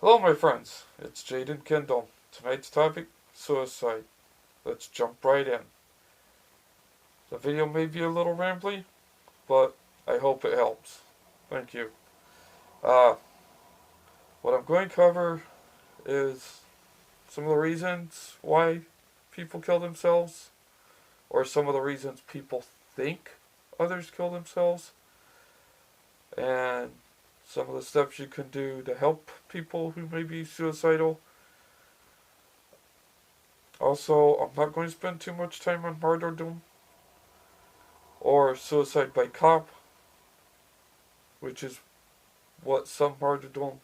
Hello, my friends. It's Jaden Kendall. Tonight's topic: suicide. Let's jump right in. The video may be a little rambly, but I hope it helps. Thank you. Uh, what I'm going to cover is some of the reasons why people kill themselves, or some of the reasons people think others kill themselves, and some of the steps you can do to help people who may be suicidal. Also, I'm not going to spend too much time on martyrdom or suicide by cop, which is what some martyrdom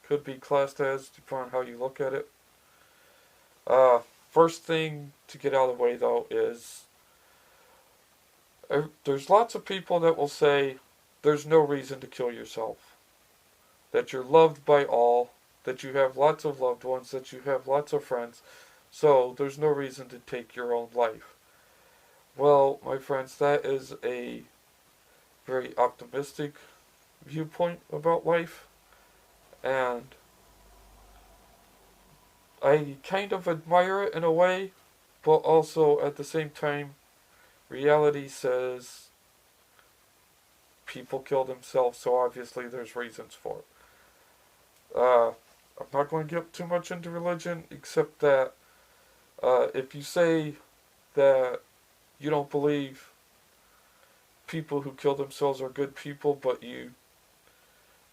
could be classed as, depending on how you look at it. Uh, First thing to get out of the way, though, is there's lots of people that will say there's no reason to kill yourself, that you're loved by all, that you have lots of loved ones, that you have lots of friends, so there's no reason to take your own life. Well, my friends, that is a very optimistic viewpoint about life, and I kind of admire it in a way, but also at the same time, reality says people kill themselves, so obviously there's reasons for it. I'm not going to get too much into religion, except that if you say that you don't believe people who kill themselves are good people, but you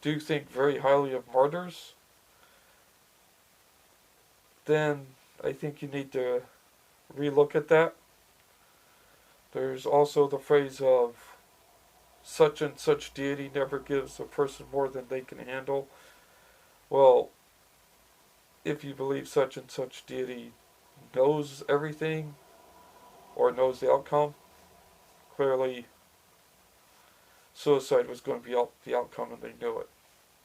do think very highly of martyrs, then I think you need to relook at that. There's also the phrase of such and such deity never gives a person more than they can handle. Well, if you believe such and such deity knows everything or knows the outcome, clearly suicide was going to be the outcome and they knew it.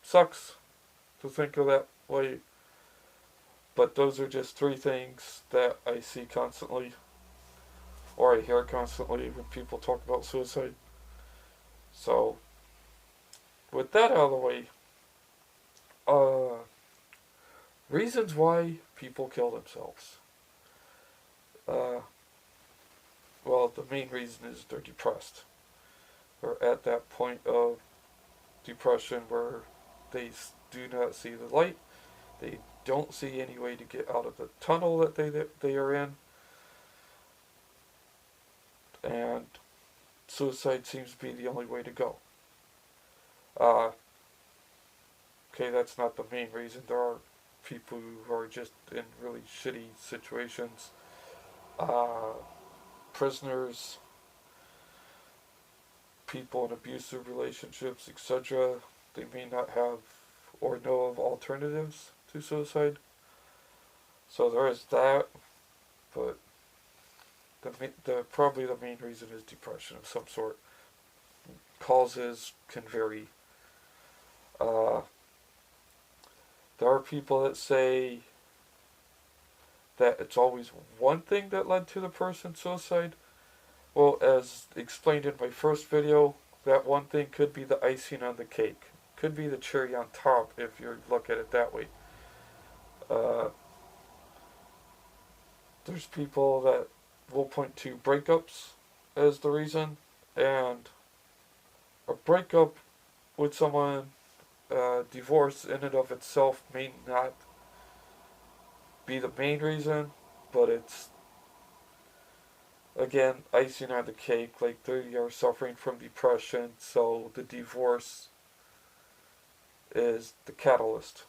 Sucks to think of that way, but those are just three things that I see constantly or I hear constantly when people talk about suicide. So, with that out of the way, uh, reasons why people kill themselves. Uh, well, the main reason is they're depressed. They're at that point of depression where they do not see the light. They don't see any way to get out of the tunnel that they are in, and suicide seems to be the only way to go. Uh, okay, that's not the main reason. There are people who are just in really shitty situations. Uh, Prisoners, people in abusive relationships, etc. They may not have or know of alternatives to suicide. So there is that, but the probably the main reason is depression of some sort. Causes can vary. Uh, there are people that say that it's always one thing that led to the person's suicide. Well, as explained in my first video, that one thing could be the icing on the cake. Could be the cherry on top if you look at it that way. Uh, there's people that will point to breakups as the reason, and a breakup with someone, divorce in and of itself may not be the main reason, but it's again icing on the cake. Like they are suffering from depression, so the divorce is the catalyst,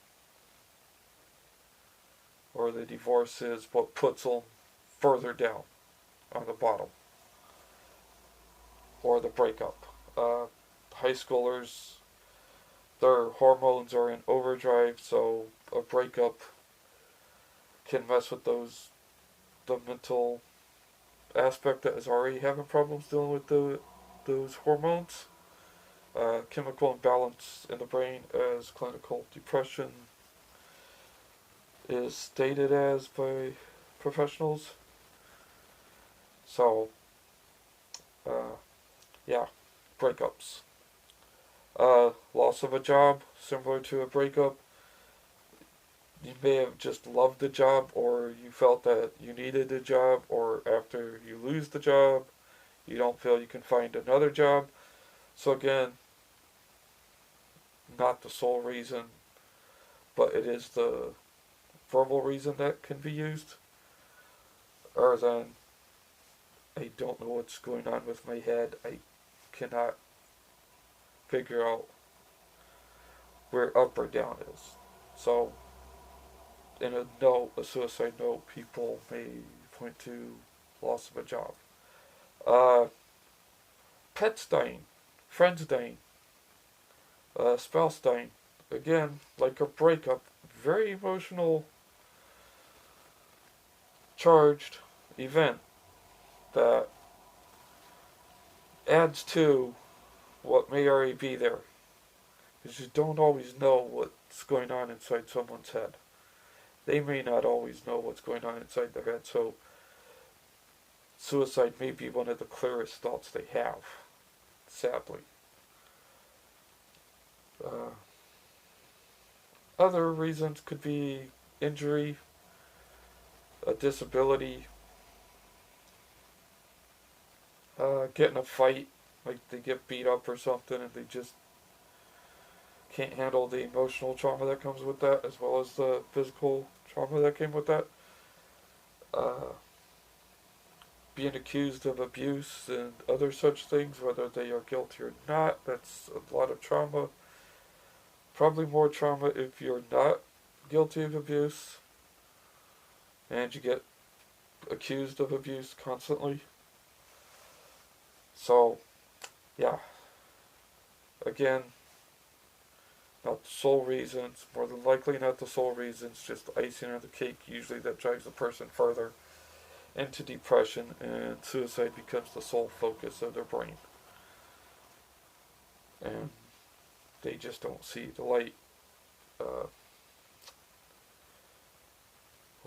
or the divorce is what puts them further down on the bottom, or the breakup. High schoolers, their hormones are in overdrive, so a breakup can mess with the mental aspect that is already having problems dealing with those hormones. Chemical imbalance in the brain, as clinical depression is stated as by professionals. So, uh, yeah, breakups. Loss of a job, similar to a breakup. You may have just loved the job, or you felt that you needed a job, or after you lose the job, you don't feel you can find another job. So again, not the sole reason, but it is the verbal reason that can be used. Or then, I don't know what's going on with my head. I cannot figure out where up or down is. So, in a note, a suicide note, people may point to loss of a job. Uh, Pets dying, friends dying, spouse dying. Again, like a breakup, very emotional, charged event that adds to what may already be there. Because you don't always know what's going on inside someone's head. They may not always know what's going on inside their head, so suicide may be one of the clearest thoughts they have, sadly. Uh, Other reasons could be injury, a disability, get in a fight, like they get beat up or something and they just can't handle the emotional trauma that comes with that, as well as the physical trauma that came with that. Uh, Being accused of abuse and other such things, whether they are guilty or not, that's a lot of trauma. Probably more trauma if you're not guilty of abuse and you get accused of abuse constantly. So, yeah, again, not the sole reasons, more than likely not the sole reasons, just icing on the cake usually that drives a person further into depression, and suicide becomes the sole focus of their brain. And they just don't see the light. Uh,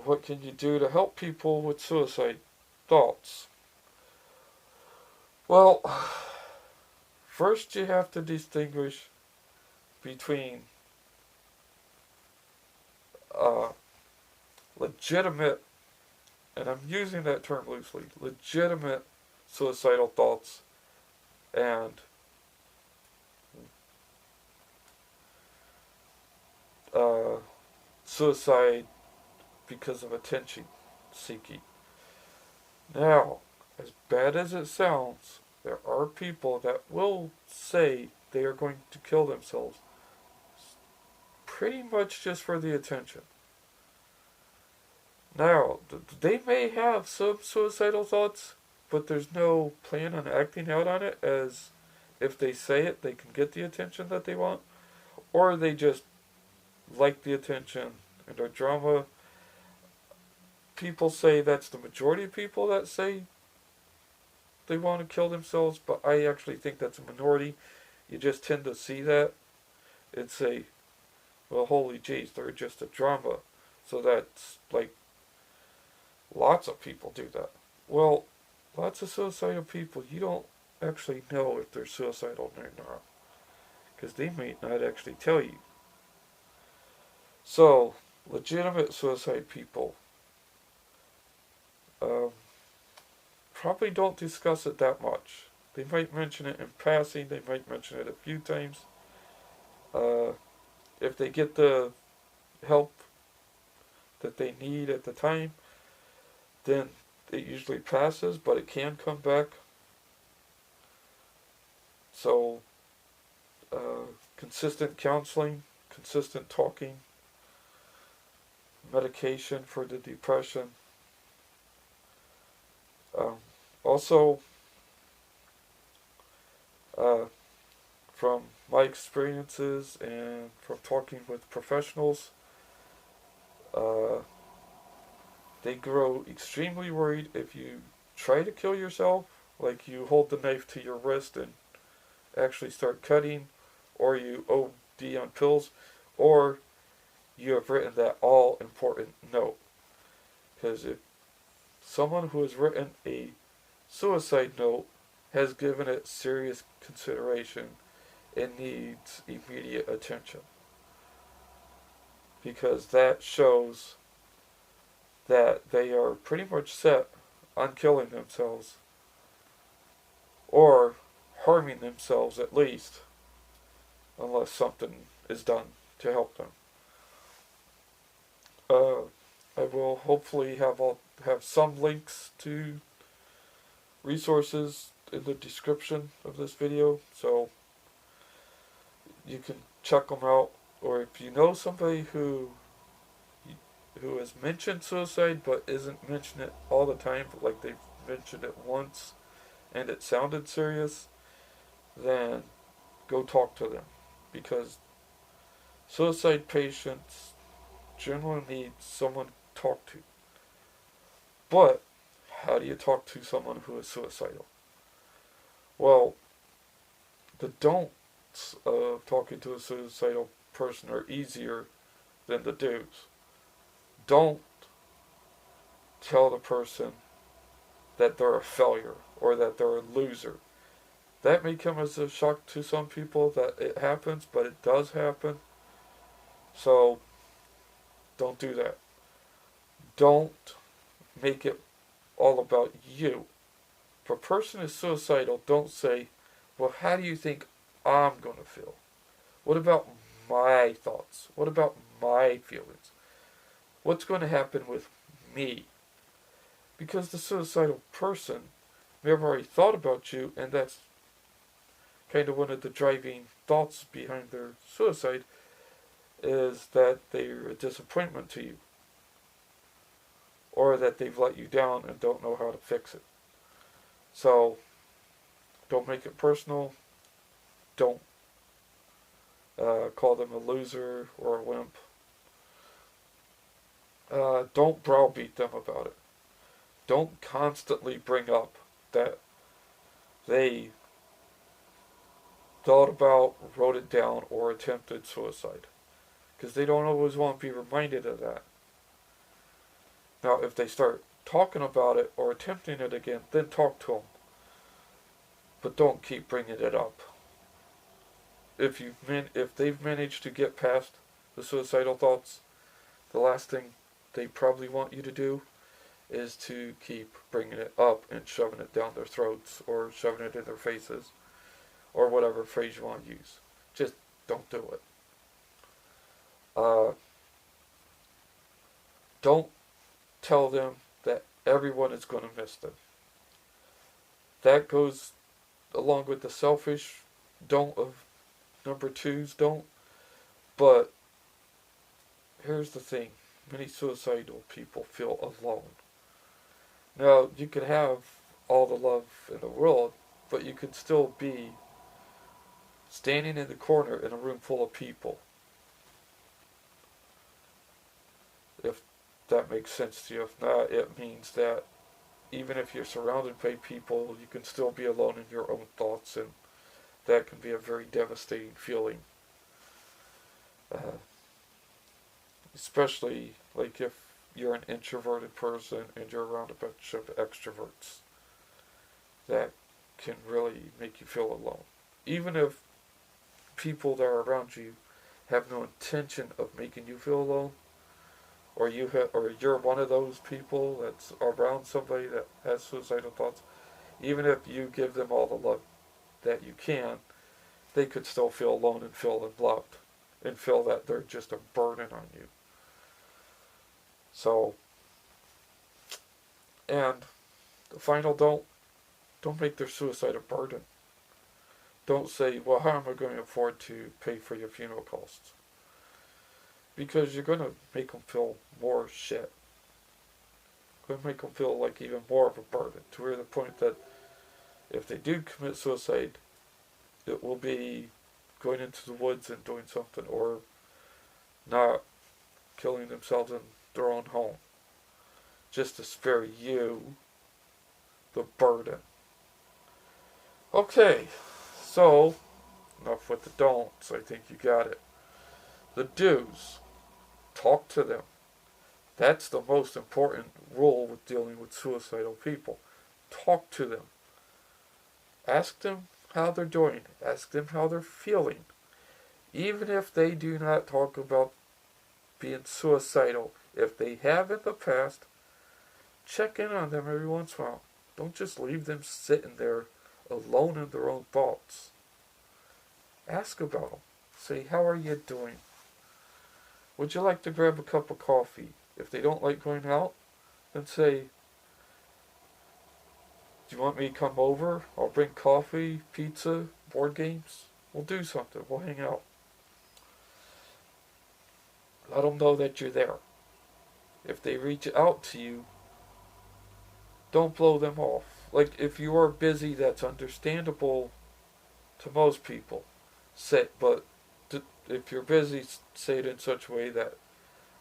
what can you do to help people with suicide thoughts? Well, first you have to distinguish between uh, legitimate, and I'm using that term loosely, legitimate suicidal thoughts and uh, suicide because of attention seeking. Now, as bad as it sounds, there are people that will say they are going to kill themselves pretty much just for the attention. Now, they may have some suicidal thoughts, but there's no plan on acting out on it, as if they say it, they can get the attention that they want, or they just like the attention and are drama. People say that's the majority of people that say they want to kill themselves, but I actually think that's a minority. You just tend to see that and say, well, holy jeez, they're just a drama. So that's like, lots of people do that. Well, lots of suicidal people, you don't actually know if they're suicidal or not, because they might not actually tell you. So, legitimate suicide people um, probably don't discuss it that much. They might mention it in passing, they might mention it a few times. Uh, if they get the help that they need at the time, then it usually passes, but it can come back. So, consistent counseling, consistent talking, medication for the depression. Um, Also, uh, from my experiences and from talking with professionals, uh, they grow extremely worried if you try to kill yourself, like you hold the knife to your wrist and actually start cutting, or you OD on pills, or you have written that all important note. Because if someone who has written a suicide note has given it serious consideration, it needs immediate attention. because that shows that they are pretty much set on killing themselves or harming themselves at least, unless something is done to help them. Uh, I will hopefully have some links to resources in the description of this video, so you can check them out. Or if you know somebody who has mentioned suicide but isn't mentioning it all the time, but like they've mentioned it once and it sounded serious, then go talk to them, because suicide patients generally need someone to talk to. But how do you talk to someone who is suicidal? Well, the don'ts of talking to a suicidal person are easier than the do's. Don't tell the person that they're a failure or that they're a loser. That may come as a shock to some people that it happens, but it does happen. So don't do that. Don't make it all about you. If a person is suicidal, don't say, well, how do you think I'm going to feel? What about my thoughts? What about my feelings? What's going to happen with me? Because the suicidal person may have already thought about you, and that's kind of one of the driving thoughts behind their suicide, is that they're a disappointment to you, or that they've let you down and don't know how to fix it. So, don't make it personal. Don't call them a loser or a wimp. Don't browbeat them about it. Don't constantly bring up that they thought about, wrote it down, or attempted suicide, because they don't always want to be reminded of that. Now, if they start talking about it or attempting it again, then talk to them. But don't keep bringing it up. If they've managed to get past the suicidal thoughts, the last thing they probably want you to do is to keep bringing it up and shoving it down their throats or shoving it in their faces or whatever phrase you want to use. Just don't do it. Don't tell them that everyone is going to miss them. That goes along with the selfish don't of number two's don't. But here's the thing. Many suicidal people feel alone. Now, you could have all the love in the world, but you could still be standing in the corner in a room full of people. If that makes sense to you. If not, it means that even if you're surrounded by people, you can still be alone in your own thoughts, and that can be a very devastating feeling. Especially like if you're an introverted person and you're around a bunch of extroverts. That can really make you feel alone. Even if people that are around you have no intention of making you feel alone, or you're one of those people that's around somebody that has suicidal thoughts, even if you give them all the love that you can, they could still feel alone and feel unloved and feel that they're just a burden on you. So, and the final don't make their suicide a burden. Don't say, well, how am I going to afford to pay for your funeral costs? Because you're going to make them feel more shit. You're going to make them feel like even more of a burden, to where the point that if they do commit suicide, it will be going into the woods and doing something, or not killing themselves in their own home, just to spare you the burden. Okay, so enough with the don'ts. I think you got it. The do's. Talk to them. That's the most important rule with dealing with suicidal people. Talk to them. Ask them how they're doing. Ask them how they're feeling. Even if they do not talk about being suicidal. If they have in the past, check in on them every once in a while. Don't just leave them sitting there alone in their own thoughts. Ask about them. Say, how are you doing? Would you like to grab a cup of coffee? If they don't like going out, then say, do you want me to come over? I'll bring coffee, pizza, board games. We'll do something. We'll hang out. Let them know that you're there. If they reach out to you, don't blow them off. Like, if you are busy, that's understandable to most people. But if you're busy, say it in such a way that,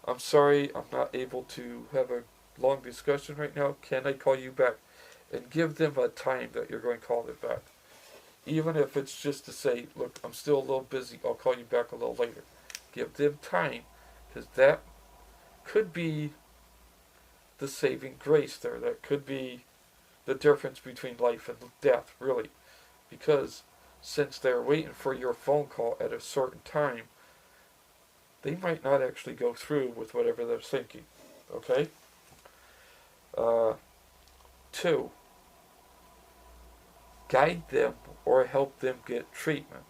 I'm sorry, I'm not able to have a long discussion right now. Can I call you back? And give them a time that you're going to call them back. Even if it's just to say, look, I'm still a little busy. I'll call you back a little later. Give them time, because that could be the saving grace there. That could be the difference between life and death, really. Because since they're waiting for your phone call at a certain time, they might not actually go through with whatever they're thinking. Okay? 2. Guide them or help them get treatment.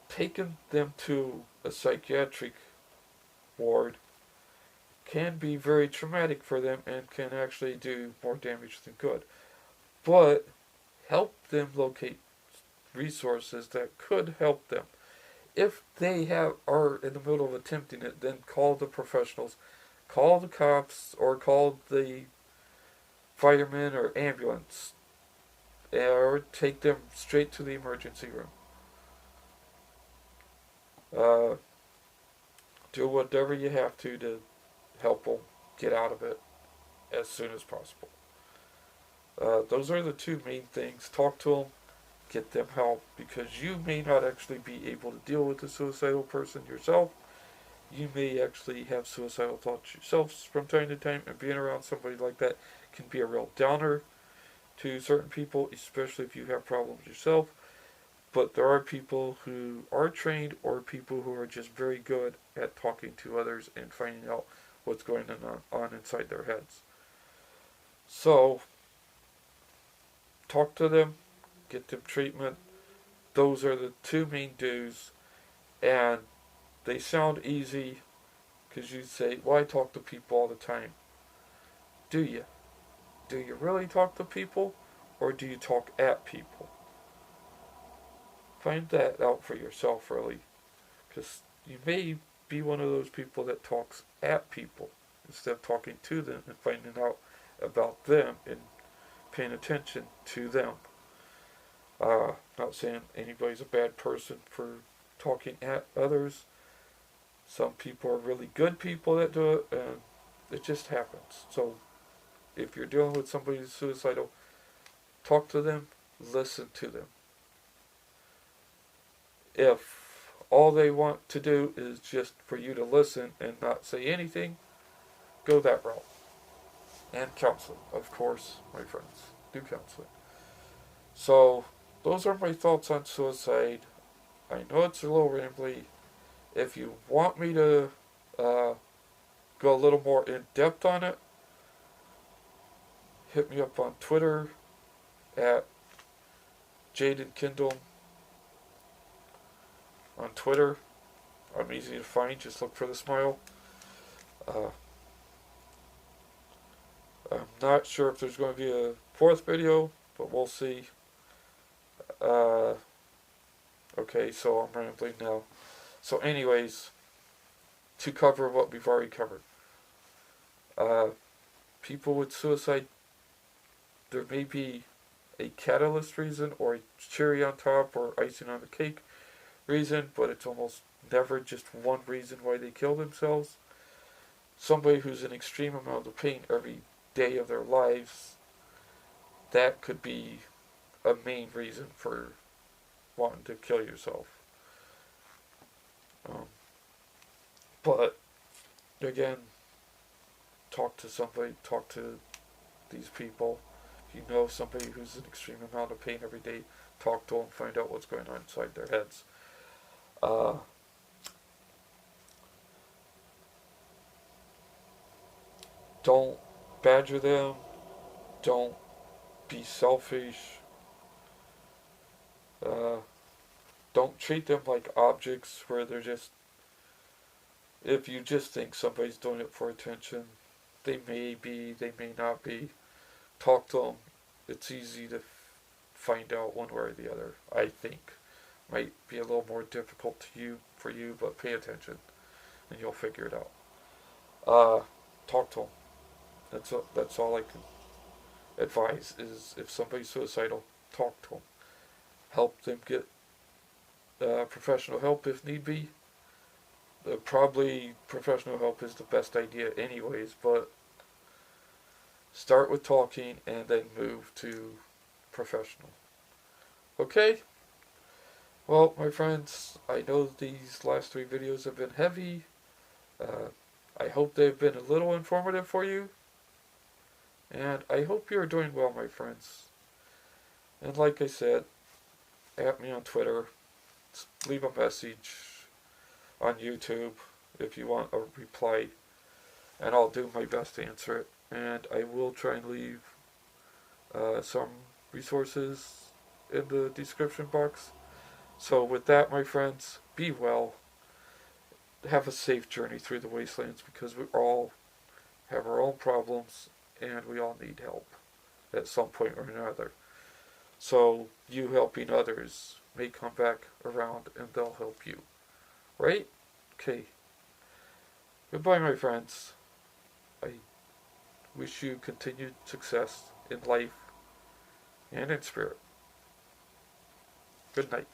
Taking them to a psychiatric ward can be very traumatic for them and can actually do more damage than good. But help them locate resources that could help them. If they are in the middle of attempting it, then call the professionals. Call the cops or call the firemen or ambulance, or take them straight to the emergency room. Do whatever you have to help them get out of it as soon as possible. Those are the 2 main things. Talk to them, get them help, because you may not actually be able to deal with a suicidal person yourself. You may actually have suicidal thoughts yourself from time to time, and being around somebody like that can be a real downer to certain people, especially if you have problems yourself. But there are people who are trained, or people who are just very good at talking to others and finding out what's going on inside their heads. So, talk to them, get them treatment. Those are the 2 main do's, and they sound easy because you say, well, I talk to people all the time. Do you? Do you really talk to people, or do you talk at people? Find that out for yourself, really, because you may be one of those people that talks at people instead of talking to them and finding out about them and paying attention to them. Not saying anybody's a bad person for talking at others. Some people are really good people that do it, and it just happens. So, if you're dealing with somebody who's suicidal, talk to them, listen to them. If all they want to do is just for you to listen and not say anything, go that route. And counseling, of course, my friends. Do counseling. So, those are my thoughts on suicide. I know it's a little rambly. If you want me to go a little more in depth on it, hit me up on Twitter at Jaden Kindle. On Twitter, I'm easy to find. Just look for the smile. I'm not sure if there's going to be a 4th video, but we'll see. Okay, so I'm rambling now. So anyways, to cover what we've already covered. People with suicide, there may be a catalyst reason, or a cherry on top, or icing on the cake reason, but it's almost never just one reason why they kill themselves. Somebody who's in extreme amount of pain every day of their lives, that could be a main reason for wanting to kill yourself. But again, talk to somebody, talk to these people. If you know somebody who's in extreme amount of pain every day, talk to them, find out what's going on inside their heads. Don't badger them. Don't be selfish. Uh, don't treat them like objects where they're just. If you just think somebody's doing it for attention, they may be, they may not be. Talk to them. It's easy to find out one way or the other. I think might be a little more difficult to you for you, but pay attention and you'll figure it out. Talk to them. That's all I can advise. Is if somebody's suicidal, talk to them. Help them get professional help if need be. Probably professional help is the best idea, anyways. But start with talking and then move to professional. Okay? Well, my friends, I know these last 3 videos have been heavy. I hope they've been a little informative for you. And I hope you're doing well, my friends. And like I said, at me on Twitter. Leave a message on YouTube if you want a reply. And I'll do my best to answer it. And I will try and leave some resources in the description box. So with that, my friends, be well. Have a safe journey through the wastelands, because we all have our own problems and we all need help at some point or another. So you helping others may come back around and they'll help you. Right? Okay. Goodbye, my friends. I wish you continued success in life and in spirit. Good night.